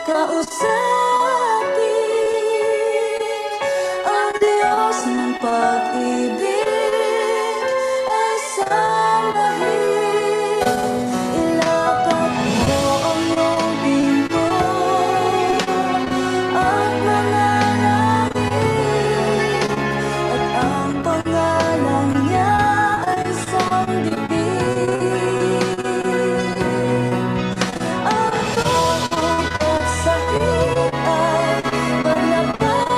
Kausapin ang Diyos ng pag-ibig ay sambahin. Ilapat mo ang iyong pinto at manalangin, at ang pangalan niya ay sanggibin. Ang tuhod at sakit ay palapagin.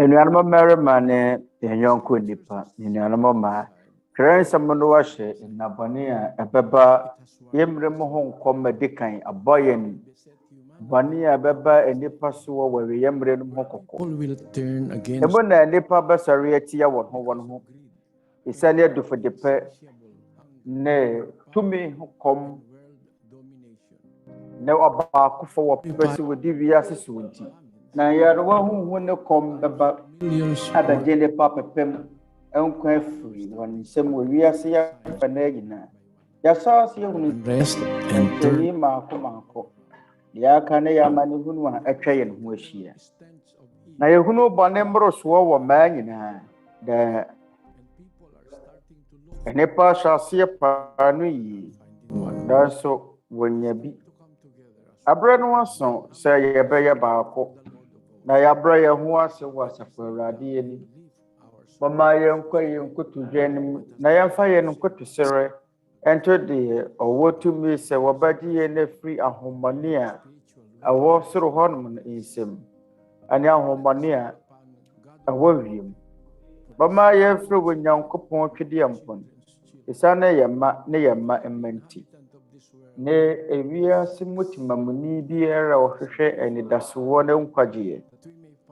Enuanamo mmarima ne yɛn yɔnko nipa enuanamo mmaa twerɛ nsɛm no wahyɛ nnabɔne a ɛbɛba yɛmmere mu ho nkɔm adi kan abɔ yɛn bɔne a ɛbɛba nnipa so wɔ yɛmmere no mu ho kɔkɔ ɛmu na nnipa bɛsɔre atia wɔn ho ɛsiane adufodepɛ ne tumi ho kɔm na ɔbaakofo wɔpɛ sɛ wɔdi wiase so nti na yarewa huhu ne kɔm bɛba abɛgye nnipa pɛpɛm nkwa afiri wɔn nsɛm wɔ wiase yɛfa no nyinaa yɛsa ase yɛhunu rest and ntani maako maako deɛ aka ne yɛ amanehunu a atwa yɛn ho ahyia na yɛhunu bɔne mmorosoɔ wɔ mmaa nyinaa dɛ nnipa hyɛ aseɛ paa no yie nanso wɔnya bi aberɛ no aso sɛ yɛbɛyɛ baako na yɛabrɛ yɛn ho ase wɔ Asafo Awurade anim bɔma yɛnkɔ yɛn nkotodwe anim na yɛmfa yɛn nkotosrɛ ɛnto deɛ ɔwɔ tumi sɛ wɔbɛgye yɛn afiri ahomɔne a ɛwɔ soro hɔnom no nsɛm ɛne ahomɔne a ɛwɔ wiem bɔma yɛmfiri wɔ Nyankopɔn twedeɛ mpɔn ɛsiane yɛ mma mma nti ne ewiase mu timamuni biara ɔhwehwɛ anidasoɔ ne nkwagyeɛ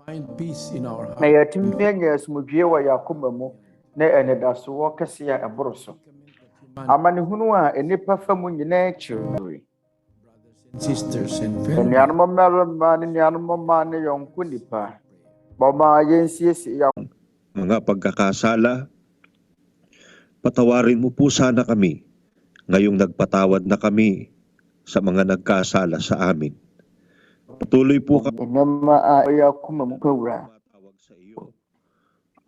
find peace in our na heart. yɛatumi anya asomdwie wɔ yɛn akoma mu ne anidasoɔ kɛse a ɛboro so amanehunu a nnipa fa mu nyinaa kyerɛ Sisters and family, anuanom mmarima ne nuanom mmaa ne yɔnko nnipa bɔma yɛnsiesie yɛn mga pagkakasala, patawarin mo po sana kami ngayong nagpatawad na kami sa mga nagkasala sa amin. Patuloy po kami nneɛma a ɛyɛ akoma mu kawura tumatawag sa iyo,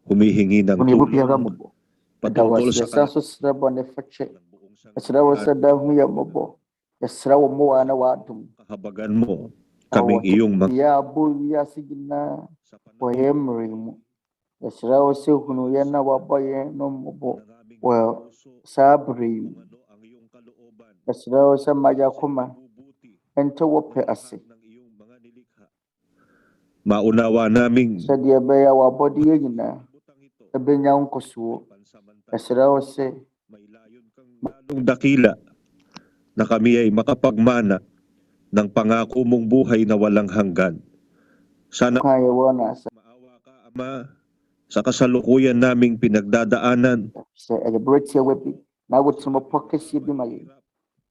humihingi ng onibu biara tulong mmɔbɔ ɛda patungkol wase sa yɛsa so serɛ bɔne fakyɛ ng buong ɛserɛ wo sɛ da ho yɛ mmɔbɔ yɛserɛ wo mmoa na wɔadom kahabagan mo kaming iyong mga yɛ abɔ wiase nyinaa sa wɔ yɛn mmere mu yɛserɛ wo sɛ hunu yɛn na wɔabɔ yɛn no mmɔbɔ wɔ saa bere yi mu ano ang iyong kalooban yɛserɛ wo sɛ ma yɛakoma bubuti ɛnte wo pɛ ase ng iyong mga nilikha. Maunawa naming sɛdeɛ ɛbɛyɛ a wɔabɔdeɛ nyinaa butang ito ɛbɛnya nkosoɔ pansamantala yɛserɛ wo sɛ may layon kang lalong dakila na kami ay makapagmana ng pangako mong buhay na walang hanggan. Sana kwan yɛwɔ no asa maawa ka, Ama, sa kasalukuyan naming pinagdadaanan. sɛ ɛyɛ berɛ tiawa bi na wotirimɔpɔ kɛseɛ bi ma yɛn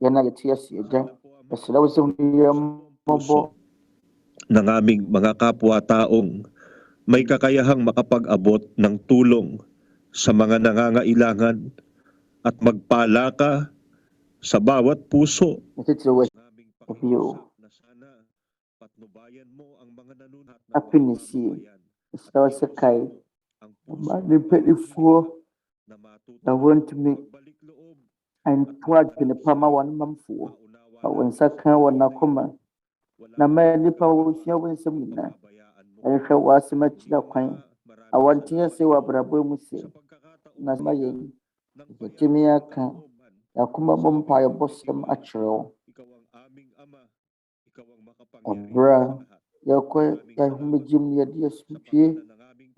yɛn a yɛte ase agya yɛserɛ wo sɛ hunu yɛn mmɔbɔ Ng aming mga kapwa-taong may kakayahang makapag-abot ng tulong sa mga nangangailangan at magpala ka sa bawat puso natitiri wɔ ng aming Bio. pakiusap na sana patnubayan mo ang mga nanunat na Apinisi. kababayan. yɛserɛ wo sɛ kae Ang ɔma puso ne mpanifoɔ na matuto na wɔntumi magbalik loob. anto adwene pa ma wɔn mamfoɔ Maunawa ma wɔn nsa ka wɔn akoma na ma nnipa a wɔsua wo nsɛm nyinaa ɛhwɛ w'asɛm akyirɛ kwan awɔnteɛ sɛ wɔ abrabɔ mu sɛ na ma yɛn yɛtumi aka yɛakoma bɔ mpaeɛbɔ sɛm akyerɛ wo Ikaw ang aming Ama, ikaw ang ɔberɛ a makapangyarihan sa lahat. yɛkɔ yɛahomegyem no yɛde asomdwie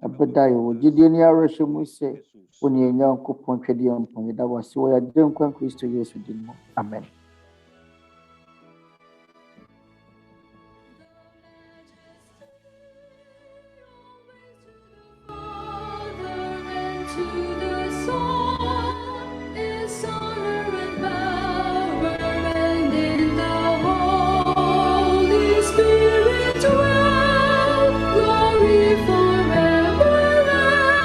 ɛbɛda yɛwɔ gyidie ne awerɛhyɛ mu sɛ wo ne yɛn Nyankopɔn twɛdeɛ mpɔ yɛda wo ase wɔ yɛagye nkwa Kristo Yesu din mu amen. To the Son is honor and power, and in the Holy Spirit dwell glory forever and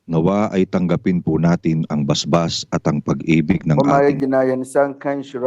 Nawa ay tanggapin po natin ang basbas at ang pag-ibig ng Ɔma ating yɛgyina yɛn nsa nka nhyira